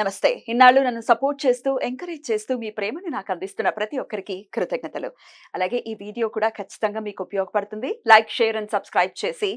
నమస్తే. ఇన్నాళ్ళు నన్ను సపోర్ట్ చేస్తూ, ఎంకరేజ్ చేస్తూ మీ ప్రేమని నాకు అందిస్తున్న ప్రతి ఒక్కరికి కృతజ్ఞతలు. అలాగే ఈ వీడియో కూడా ఖచ్చితంగా మీకు ఉపయోగపడుతుంది. లైక్, షేర్ అండ్ సబ్స్క్రైబ్ చేసి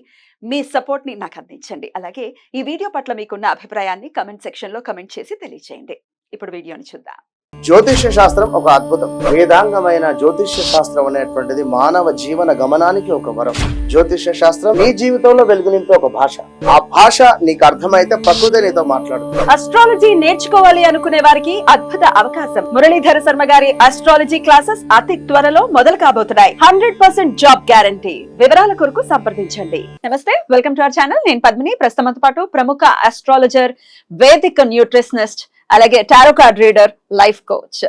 మీ సపోర్ట్‌ని నాకు అందించండి. అలాగే ఈ వీడియో పట్ల మీకున్న అభిప్రాయాన్ని కామెంట్ సెక్షన్‌లో కామెంట్ చేసి తెలియజేయండి. ఇప్పుడు వీడియోని చూద్దాం. జ్యోతిష్య శాస్త్రం ఒక అద్భుతం. వేదాంగమైన జ్యోతిష్య శాస్త్రం అనేటువంటిది మానవ జీవన గమనానికి ఒక వరం. జ్యోతిష్య శాస్త్రం నీ జీవితంలో వెలుగునింపే ఒక భాష. ఆ భాష నీకు అర్థమైతే ప్రకృతి నీతో మాట్లాడుతుంది. అస్ట్రాలజీ నేర్చుకోవాలి అనుకునే వారికి అద్భుత అవకాశం. మురళీధర శర్మ గారి అస్ట్రాలజీ క్లాసెస్ అతి త్వరలో మొదలు కాబోతున్నాయి. 100% జాబ్ గ్యారంటీ. వివరాల కొరకు సంప్రదించండి. నమస్తే, వెల్కమ్ టు అవర్ ఛానల్. నేను పద్మిని. ప్రస్తుతంతో పాటు ప్రముఖ అస్ట్రాలజర్, వేదిక్ న్యూట్రిషనిస్ట్, అలాగే tarot card reader, life coach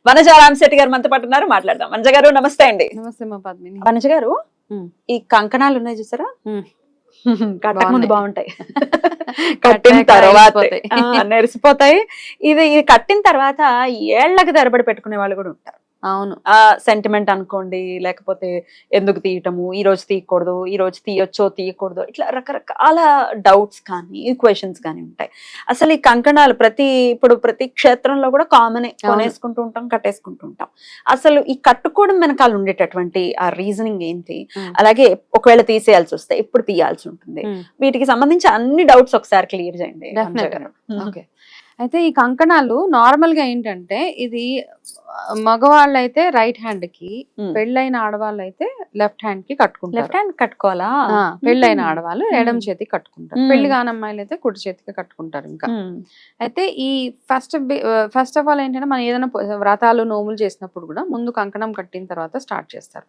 Vanaja Ramasetti గారు మనతో పాటు ఉన్నారు. మాట్లాడదాం. వనజ గారు నమస్తే అండి. నమస్తే మా పద్మిని. వనజ గారు, ఈ కంకణాలు ఉన్నాయి చూసారా, కట్టక ముందు బాగుంటాయి, కట్టిన తర్వాత నెరిసిపోతాయి. ఇది కట్టిన తర్వాత ఏళ్లకు తరబడి పెట్టుకునే వాళ్ళు కూడా ఉంటారు. అవును, ఆ సెంటిమెంట్ అనుకోండి, లేకపోతే ఎందుకు తీయటము, ఈ రోజు తీయకూడదు, ఈ రోజు తీయొచ్చో తీయకూడదు, ఇట్లా రకరకాల డౌట్స్ కానీ క్వశ్చన్స్ కానీ ఉంటాయి. అసలు ఈ కంకణాలు ఇప్పుడు ప్రతి క్షేత్రంలో కూడా కామన్, కొనేసుకుంటూ ఉంటాం, కట్టేసుకుంటూ ఉంటాం. అసలు ఈ కట్టుకోవడం వెనకాల ఉండేటటువంటి ఆ రీజనింగ్ ఏంటి, అలాగే ఒకవేళ తీసేయాల్సి వస్తే ఎప్పుడు తీయాల్సి ఉంటుంది, వీటికి సంబంధించి అన్ని డౌట్స్ ఒకసారి క్లియర్ చేయండి. ఓకే. అయితే ఈ కంకణాలు నార్మల్ గా ఏంటంటే, ఇది మగవాళ్ళు అయితే రైట్ హ్యాండ్ కి, పెళ్ళైన ఆడవాళ్ళు అయితే లెఫ్ట్ హ్యాండ్ కి కట్టుకుంటారు. లెఫ్ట్ హ్యాండ్ కట్టుకోవాలా? పెళ్ళైన ఆడవాళ్ళు ఎడమ చేతికి కట్టుకుంటారు, పెళ్లి కాని అమ్మాయిలు అయితే కుడి చేతికి కట్టుకుంటారు. ఇంకా అయితే ఈ ఫస్ట్ ఆఫ్ ఆల్ ఏంటంటే, మనం ఏదైనా వ్రతాలు నోములు చేసినప్పుడు కూడా ముందు కంకణం కట్టిన తర్వాత స్టార్ట్ చేస్తారు.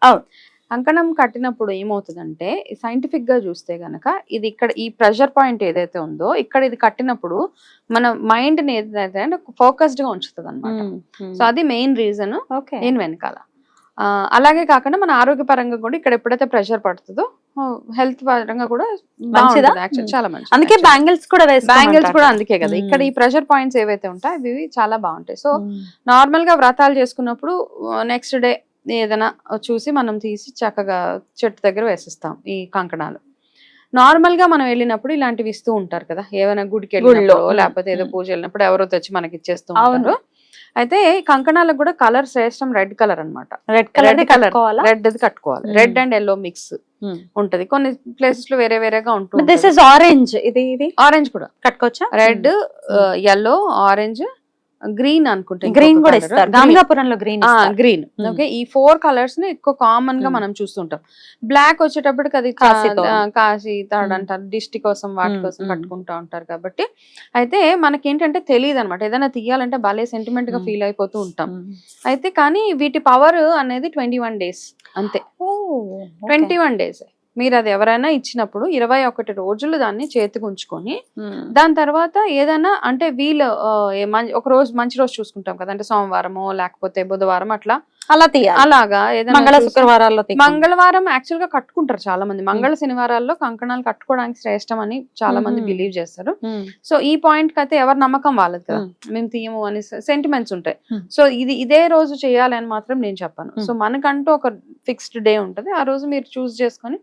కంకణం కట్టినప్పుడు ఏమవుతుందంటే, సైంటిఫిక్ గా చూస్తే గనక, ఇది ఇక్కడ ఈ ప్రెషర్ పాయింట్ ఏదైతే ఉందో, ఇక్కడ ఇది కట్టినప్పుడు మన మైండ్ ని ఏదైతే ఫోకస్డ్ గా ఉంచుతుంది అనమాట. సో అది మెయిన్ రీజన్ నేను వెనకాల. అలాగే కాకుండా మన ఆరోగ్యపరంగా కూడా ఇక్కడ ఎప్పుడైతే ప్రెషర్ పడుతుందో హెల్త్ పరంగా కూడా చాలా మంచిది. అందుకే బ్యాంగిల్స్ కూడా అందుకే కదా, ఇక్కడ ఈ ప్రెషర్ పాయింట్స్ ఏవైతే ఉంటాయి ఇవి చాలా బాగుంటాయి. సో నార్మల్ గా వ్రతాలు చేసుకున్నప్పుడు నెక్స్ట్ డే ఏదైనా చూసి మనం తీసి చక్కగా చెట్టు దగ్గర వేసిస్తాం ఈ కంకణాలు. నార్మల్ గా మనం వెళ్ళినప్పుడు ఇలాంటివి ఇస్తూ ఉంటారు కదా, ఏమైనా గుడికి వెళ్ళినప్పుడు లేకపోతే ఏదో పూజ వెళ్ళినప్పుడు ఎవరో తెచ్చి మనకి ఇచ్చేస్తూ ఉంటారు. అయితే కంకణాలకు కూడా కలర్ శ్రేష్టం రెడ్ కలర్ అనమాట. రెడ్ కట్టుకోవాలి. రెడ్ అండ్ ఎల్లో మిక్స్ ఉంటది. కొన్ని ప్లేసెస్ లో వేరే వేరేగా ఉంటుంది. ఆరెంజ్, ఆరెంజ్ కూడా కట్టుకోవచ్చా? రెడ్, ఎల్లో, ఆరెంజ్, గ్రీన్ అనుకుంటే గ్రీన్ కూడా ఇస్తారు. గాంగాపురంలో గ్రీన్. ఓకే, ఈ 4 కలర్స్ ని ఎక్కువ కామన్ గా మనం చూస్తుంటాం. బ్లాక్ వచ్చేటప్పటికి అది కాశీ తాడు అంటారు, దిష్టి కోసం వాటి కోసం కట్టుకుంటా ఉంటారు. కాబట్టి అయితే మనకేంటంటే తెలియదు అనమాట, ఏదైనా తీయాలంటే భలే సెంటిమెంట్ గా ఫీల్ అయిపోతూ ఉంటాం. అయితే కానీ వీటి పవర్ అనేది 21 days అంతే. 21 days. మీరు అది ఎవరైనా ఇచ్చినప్పుడు 21 రోజులు దాన్ని చేతికి ఉంచుకొని, దాని తర్వాత ఏదైనా అంటే వీళ్ళు ఒక రోజు మంచి రోజు చూసుకుంటాం కదా, అంటే సోమవారమో లేకపోతే బుధవారం అట్లా అలాగా ఏదైనా మంగళవారం యాక్చువల్ గా కట్టుకుంటారు చాలా మంది. మంగళ శనివారాల్లో కంకణాలు కట్టుకోవడానికి శ్రేష్టం అని చాలా మంది బిలీవ్ చేస్తారు. సో ఈ పాయింట్ కి అయితే ఎవరి నమ్మకం వాళ్ళది కదా, మేము తీయము అని సెంటిమెంట్స్ ఉంటాయి. సో ఇదే రోజు చేయాలి అని మాత్రం నేను చెప్పాను. సో మనకంటూ ఒక ఫిక్స్డ్ డే ఉంటది, ఆ రోజు మీరు చూస్ చేసుకొని,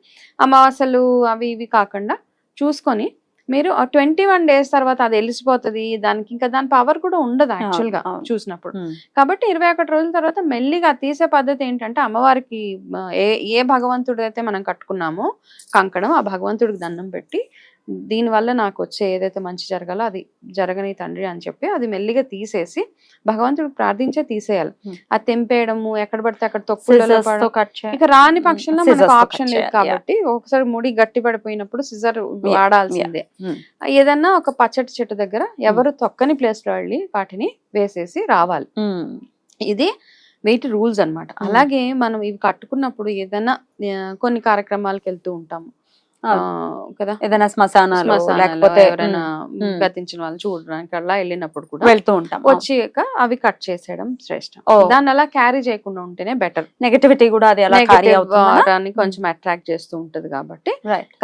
అమావాస్యలు అవి ఇవి కాకుండా చూసుకొని మీరు 21 days తర్వాత అది వెళ్ళిపోతుంది. దానికి ఇంకా దాని పవర్ కూడా ఉండదు యాక్చువల్ గా చూసినప్పుడు. కాబట్టి 21 రోజుల తర్వాత మెల్లిగా తీసే పద్ధతి ఏంటంటే, అమ్మవారికి ఏ భగవంతుడు అయితే మనం కట్టుకున్నామో కంకణం, ఆ భగవంతుడికి దండం పెట్టి, దీని వల్ల నాకు వచ్చే ఏదైతే మంచి జరగాలో అది జరగని తండ్రి అని చెప్పి అది మెల్లిగా తీసేసి భగవంతుడికి ప్రార్థించే తీసేయాలి. అది తెంపేయడము, ఎక్కడ పడితే అక్కడ తొక్కులలో ఇక రాని పక్షంలో మనకు ఆప్షన్ లేదు. కాబట్టి ఒకసారి ముడి గట్టి పడిపోయినప్పుడు సిజర్ వాడాల్సిందే. ఏదన్నా ఒక పచ్చటి చెట్టు దగ్గర ఎవరు తొక్కని ప్లేస్ లో వెళ్ళి వాటిని వేసేసి రావాలి. ఇది వీటి రూల్స్ అన్నమాట. అలాగే మనం ఇవి కట్టుకున్నప్పుడు ఏదైనా కొన్ని కార్యక్రమాలకు వెళ్తూ ఉంటాము కదా, ఏదైనా శ్మశానాలు లేకపోతే ఎవరైనా గతించిన వాళ్ళు చూడడానికి అలా వెళ్ళినప్పుడు కూడా వెళ్తూ ఉంటాం. వచ్చాక అవి కట్ చేసేయడం శ్రేష్టం. దాన్ని అలా క్యారీ చేయకుండా ఉంటేనే బెటర్. నెగటివిటీ కూడా అది అలా కొంచెం అట్రాక్ట్ చేస్తూ ఉంటది.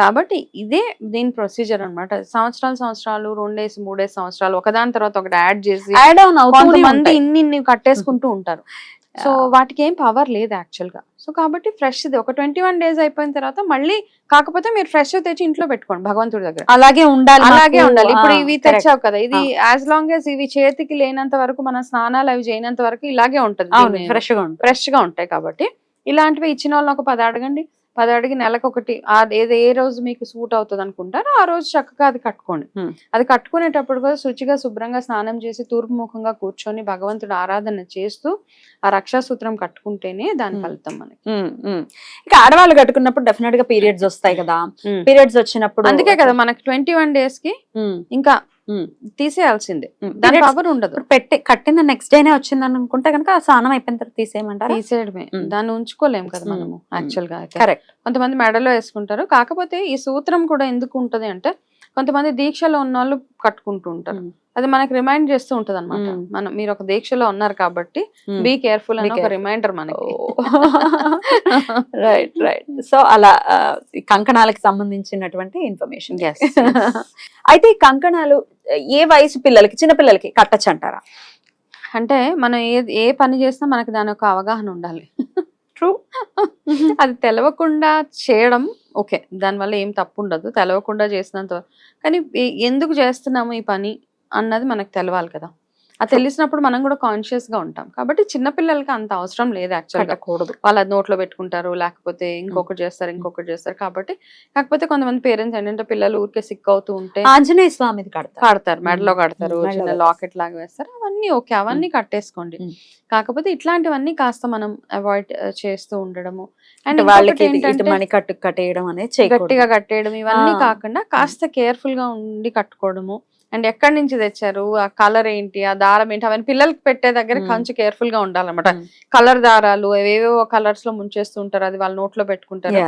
కాబట్టి ఇదే దీని ప్రొసీజర్ అనమాట. సంవత్సరాలు 2 3 సంవత్సరాలు ఒకదాని తర్వాత ఒకటి యాడ్ చేసి కొంతమంది ఇన్ని కట్టేసుకుంటూ ఉంటారు. సో వాటికి ఏం పవర్ లేదు యాక్చువల్ గా. సో కాబట్టి ఫ్రెష్ ఇది ఒక 21 days అయిపోయిన తర్వాత మళ్ళీ కాకపోతే మీరు ఫ్రెష్ తెచ్చి ఇంట్లో పెట్టుకోండి భగవంతుడి దగ్గర. అలాగే ఉండాలి, అలాగే ఉండాలి. ఇప్పుడు ఇవి తెచ్చావు కదా, ఇది యాజ్ లాంగ్ యాజ్ ఇవి చేతికి లేనంత వరకు, మన స్నానాలు అవి చేయనంత వరకు ఇలాగే ఉంటది, ఫ్రెష్ గా ఉంటాయి. కాబట్టి ఇలాంటివి ఇచ్చిన వాళ్ళని ఒక 10 అడగండి. 10 అడిగి నెలకు ఒకటి ఏ రోజు మీకు సూట్ అవుతుంది అనుకుంటారో ఆ రోజు చక్కగా అది కట్టుకోండి. అది కట్టుకునేటప్పుడు కూడా శుచిగా శుభ్రంగా స్నానం చేసి తూర్పు ముఖంగా కూర్చొని భగవంతుడు ఆరాధన చేస్తూ ఆ రక్షాసూత్రం కట్టుకుంటేనే దాని ఫలితం మనకి. ఇక ఆడవాళ్ళు కట్టుకున్నప్పుడు డెఫినెట్ గా పీరియడ్స్ వస్తాయి కదా, పీరియడ్స్ వచ్చినప్పుడు అందుకే కదా మనకి 21 days కి ఇంకా తీసేయాల్సిందే, దాని పవర్ ఉండదు. కట్టిన నెక్స్ట్ డేనే వచ్చింది అనుకుంటే కనుక ఆ స్నానం అయిపోయిన తర్వాత తీసేయమంటారు. తీసేయడమే, దాన్ని ఉంచుకోలేము కదా మనము యాక్చువల్ గా. కరెక్ట్. కొంతమంది మెడలో వేసుకుంటారు. కాకపోతే ఈ సూత్రం కూడా ఎందుకు ఉంటది అంటే, కొంతమంది దీక్షలో ఉన్న వాళ్ళు కట్టుకుంటూ ఉంటారు. అది మనకి రిమైండ్ చేస్తూ ఉంటది అనమాట. మీరు ఒక దీక్షలో ఉన్నారు కాబట్టి బీ కేర్ఫుల్ అని ఒక రిమైండర్ మనకి. Right right. సో అలా కంకణాలకు సంబంధించినటువంటి ఇన్ఫర్మేషన్. అయితే ఈ కంకణాలు ఏ వయసు పిల్లలకి, చిన్న పిల్లలకి కట్టచ్చు అంటారా? అంటే మనం ఏ పని చేసినా మనకి దాని యొక్క అవగాహన ఉండాలి. ట్రూ. అది తెలవకుండా చేయడం ఓకే, దానివల్ల ఏం తప్పు ఉండదు, తెలవకుండా చేసినంత. కానీ ఎందుకు చేస్తున్నాము ఈ పని అన్నది మనకు తెలవాలి కదా. అది తెలిసినప్పుడు మనం కూడా కాన్షియస్ గా ఉంటాం. కాబట్టి చిన్నపిల్లలకి అంత అవసరం లేదు యాక్చువల్గా. వాళ్ళు అది నోట్లో పెట్టుకుంటారు, లేకపోతే ఇంకొకటి చేస్తారు. కాబట్టి కాకపోతే కొంతమంది పేరెంట్స్ ఏంటంటే పిల్లలు ఊరికే సిక్ అవుతూ ఉంటే ఆంజనేయ స్వామిది కడతారు, మెడలో కడతారు, చిన్న లాకెట్ లాగా వేస్తారు. అవన్నీ ఓకే, అవన్నీ కట్టేసుకోండి. కాకపోతే ఇట్లాంటివన్నీ కాస్త మనం అవాయిడ్ చేస్తూ ఉండడము. అండ్ వాళ్ళకి మణి కట్టేయడం అనేది గట్టిగా కట్టేయడం ఇవన్నీ కాకుండా కాస్త కేర్ఫుల్ గా ఉండి కట్టుకోవడము. అండ్ ఎక్కడి నుంచి తెచ్చారు, ఆ కలర్ ఏంటి, ఆ దారం ఏంటి, అవన్నీ పిల్లలకి పెట్టే దగ్గర కొంచెం కేర్ఫుల్ గా ఉండాలన్నమాట. కలర్ దారాలు ఏవేవో కలర్స్ లో ముంచేస్తూ ఉంటారు, అది వాళ్ళ నోట్లో పెట్టుకుంటారు.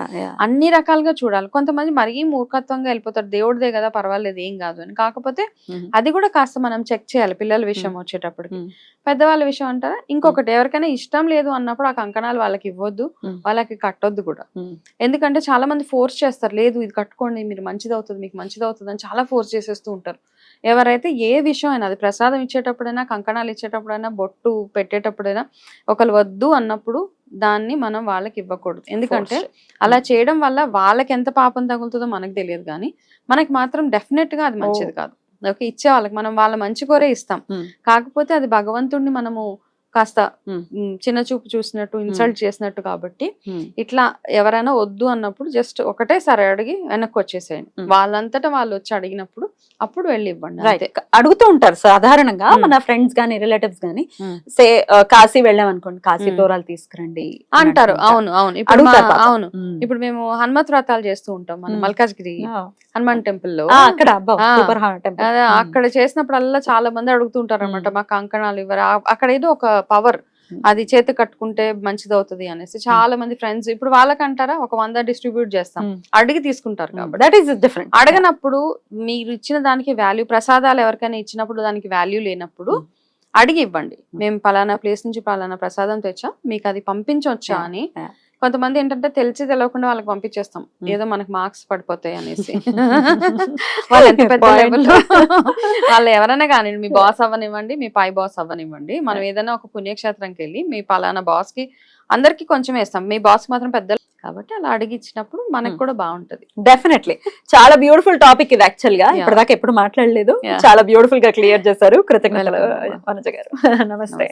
అన్ని రకాలుగా చూడాలి. కొంతమంది మరీ మూర్ఖత్వంగా వెళ్ళిపోతారు, దేవుడిదే కదా పర్వాలేదు ఏం కాదు అని. కాకపోతే అది కూడా కాస్త మనం చెక్ చేయాలి పిల్లల విషయం వచ్చేటప్పటికి. పెద్దవాళ్ళ విషయం అంటారా, ఇంకొకటి ఎవరికైనా ఇష్టం లేదు అన్నప్పుడు ఆ కంకణాలు వాళ్ళకి ఇవ్వద్దు, వాళ్ళకి కట్టొద్దు కూడా. ఎందుకంటే చాలా మంది ఫోర్స్ చేస్తారు, లేదు ఇది కట్టుకోండి మీరు మంచిది అవుతుంది, మీకు మంచిది అవుతుంది అని చాలా ఫోర్స్ చేసేస్తూ ఉంటారు. ఎవరైతే ఏ విషయం అయినా, అది ప్రసాదం ఇచ్చేటప్పుడైనా, కంకణాలు ఇచ్చేటప్పుడైనా, బొట్టు పెట్టేటప్పుడైనా ఒకరు వద్దు అన్నప్పుడు దాన్ని మనం వాళ్ళకి ఇవ్వకూడదు. ఎందుకంటే అలా చేయడం వల్ల వాళ్ళకి ఎంత పాపం తగులుతుందో మనకు తెలియదు, కానీ మనకి మాత్రం డెఫినెట్ గా అది మంచిది కాదు. ఓకే, ఇచ్చే వాళ్ళకి మనం వాళ్ళ మంచి కోరే ఇస్తాం. కాకపోతే అది భగవంతుడిని మనము కాస్త చిన్న చూపు చూసినట్టు, ఇన్సల్ట్ చేసినట్టు. కాబట్టి ఇట్లా ఎవరైనా వద్దు అన్నప్పుడు జస్ట్ ఒకటేసారి అడిగి వెనక్కి వచ్చేసేయండి. వాళ్ళంతటా వాళ్ళు వచ్చి అడిగినప్పుడు అప్పుడు వెళ్ళి ఇవ్వండి. అడుగుతూ ఉంటారు సాధారణంగా మన ఫ్రెండ్స్ గానీ రిలేటివ్స్ గానీ, సే కాశీ వెళ్ళాం అనుకోండి, కాశీ తోరాలు తీసుకురండి అంటారు. అవును అవును, ఇప్పుడు అవును, ఇప్పుడు మేము హనుమత్ వ్రతాలు చేస్తూ ఉంటాం మన మల్కాజ్గిరి హనుమాన్ టెంపుల్ లో. అక్కడ చేసినప్పుడల్లా చాలా మంది అడుగుతుంటారు అనమాట, మా కంకణాలు ఇవ్వరు. అక్కడ ఏదో ఒక పవర్, అది చేతి కట్టుకుంటే మంచిది అవుతుంది అనేసి చాలా మంది ఫ్రెండ్స్. ఇప్పుడు వాళ్ళకంటారా ఒక 100 డిస్ట్రిబ్యూట్ చేస్తాం, అడిగి తీసుకుంటారు. కాబట్టి దట్ ఈస్ డిఫరెంట్. అడగనప్పుడు మీరు ఇచ్చిన దానికి వాల్యూ, ప్రసాదాలు ఎవరికైనా ఇచ్చినప్పుడు దానికి వాల్యూ లేనప్పుడు అడిగి ఇవ్వండి. మేము పలానా ప్లేస్ నుంచి పలానా ప్రసాదం తెచ్చా, మీకు అది పంపించవచ్చా అని. కొంతమంది ఏంటంటే తెలిసి తెలియకుండా వాళ్ళకి పంపించేస్తాం, ఏదో మనకి మార్క్స్ పడిపోతాయి అనేసి. వాళ్ళు ఎంత పెద్ద లెవెల్లో వాళ్ళు ఎవరైనా కానీ, మీ బాస్ అవ్వనివ్వండి, మీ పై బాస్ అవ్వనివ్వండి, మనం ఏదైనా ఒక పుణ్యక్షేత్రంకి వెళ్ళి మీ పలానా బాస్ కి అందరికి కొంచెం వేస్తాం, మీ బాస్ మాత్రం పెద్ద. కాబట్టి అలా అడిగి ఇచ్చినప్పుడు మనకు కూడా బాగుంటది. డెఫినెట్లీ. చాలా బ్యూటిఫుల్ టాపిక్ ఇది యాక్చువల్ గా, ఇప్పటిదాకా ఎప్పుడు మాట్లాడలేదు. చాలా బ్యూటిఫుల్ గా క్లియర్ చేశారు. కృతజ్ఞతలు వనజ గారు. నమస్తే.